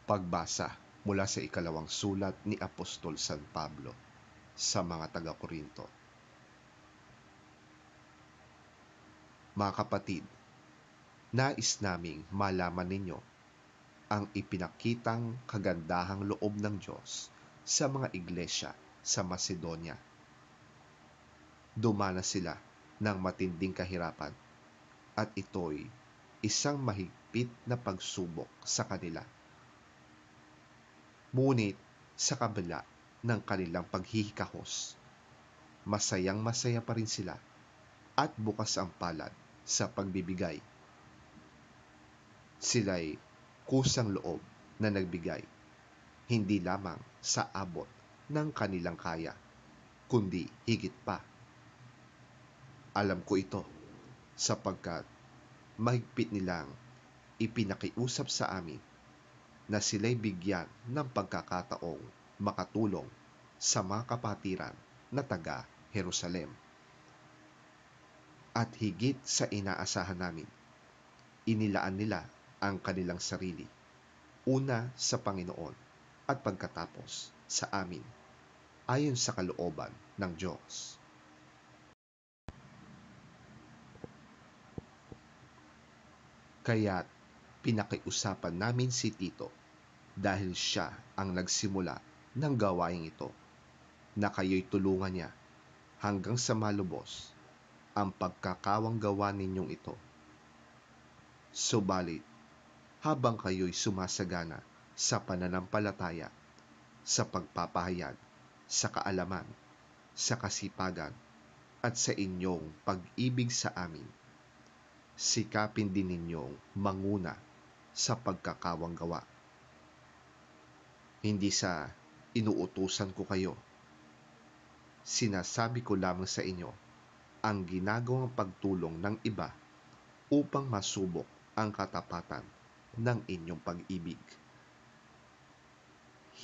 Pagbasa mula sa ikalawang sulat ni Apostol San Pablo sa mga taga-Korinto. Mga kapatid, nais naming malaman ninyo ang ipinakitang kagandahang loob ng Diyos sa mga iglesia sa Macedonia. Dumana sila ng matinding kahirapan at ito'y isang mahigpit na pagsubok sa kanila. Ngunit sa kabila ng kanilang paghihikahos, masayang-masaya pa rin sila at bukas ang palad sa pagbibigay. Sila'y kusang loob na nagbigay, hindi lamang sa abot ng kanilang kaya, kundi higit pa. Alam ko ito sapagkat mahigpit nilang ipinakiusap sa amin na sila'y bigyan ng pagkakataong makatulong sa mga kapatiran na taga Jerusalem. At higit sa inaasahan namin, inilaan nila ang kanilang sarili, una sa Panginoon at pagkatapos sa amin, ayon sa kalooban ng Diyos. Kaya't pinakiusapan namin si Tito dahil siya ang nagsimula ng gawaing ito, na kayo'y tulungan niya hanggang sa malubos ang pagkakawang gawa ninyong ito. Subalit, habang kayo'y sumasagana sa pananampalataya, sa pagpapahayag, sa kaalaman, sa kasipagan, at sa inyong pag-ibig sa amin, sikapin din ninyong manguna sa pagkakawang gawa. Hindi sa inuutusan ko kayo, sinasabi ko lamang sa inyo ang ginagawang pagtulong ng iba upang masubok ang katapatan ng inyong pag-ibig.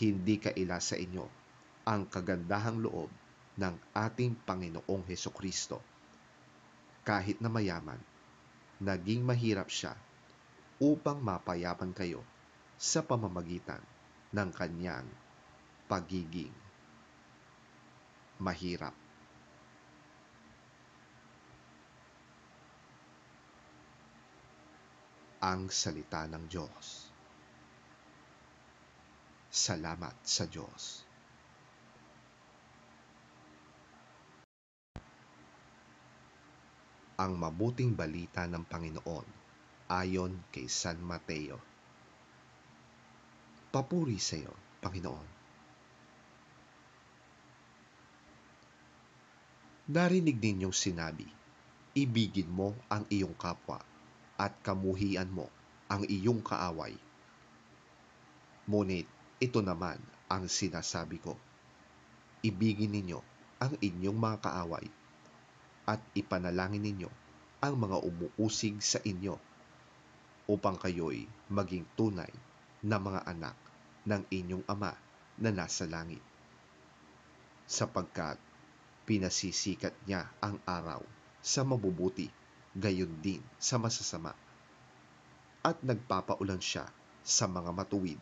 Hindi kaila sa inyo ang kagandahang loob ng ating Panginoong Hesukristo. Kahit na mayaman, naging mahirap siya upang mapayaman kayo sa pamamagitan ng kanyang pagiging mahirap. Ang salita ng Diyos. Salamat sa Diyos. Ang mabuting balita ng Panginoon ayon kay San Mateo. Papuri sa iyo, Panginoon. Narinig ninyong sinabi, ibigin mo ang iyong kapwa at kamuhian mo ang iyong kaaway. Ngunit ito naman ang sinasabi ko, ibigin ninyo ang inyong mga kaaway at ipanalangin ninyo ang mga umuusig sa inyo upang kayo'y maging tunay na mga anak ng inyong Ama na nasa langit. Sapagkat pinasisikat niya ang araw sa mabubuti, gayon din sa masasama, at nagpapaulan siya sa mga matuwid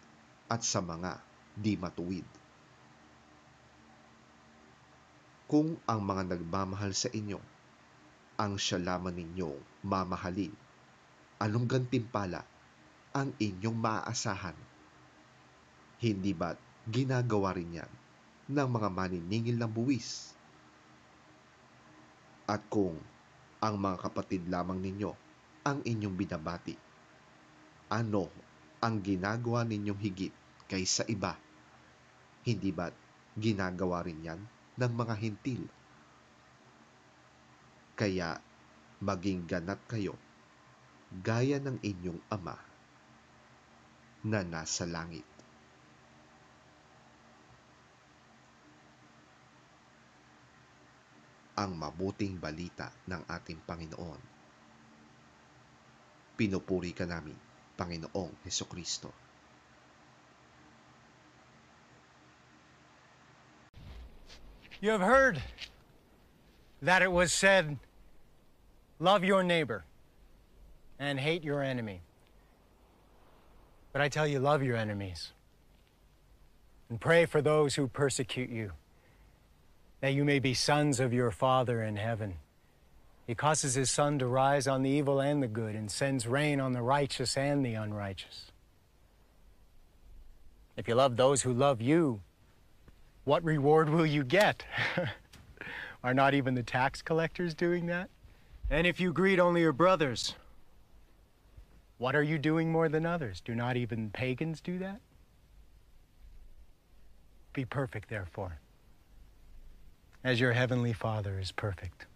at sa mga di matuwid. Kung ang mga nagmamahal sa inyo ang siya lamang ninyong mamahalin, anong gantimpala ang inyong maaasahan? Hindi ba't ginagawa rin yan ng mga maniningil ng buwis? At kung ang mga kapatid lamang ninyo ang inyong binabati, ano ang ginagawa ninyong higit kaysa iba? Hindi ba't ginagawa rin yan ng mga hentil? Kaya maging ganap kayo gaya ng inyong Ama na nasa langit. Ang mabuting balita ng ating Panginoon. Pinupuri ka namin, Panginoong Hesukristo. You have heard that it was said, love your neighbor and hate your enemy. But I tell you, love your enemies and pray for those who persecute you, that you may be sons of your Father in heaven. He causes his sun to rise on the evil and the good and sends rain on the righteous and the unrighteous. If you love those who love you, what reward will you get? Are not even the tax collectors doing that? And if you greet only your brothers, what are you doing more than others? Do not even pagans do that? Be perfect, therefore, as your heavenly Father is perfect.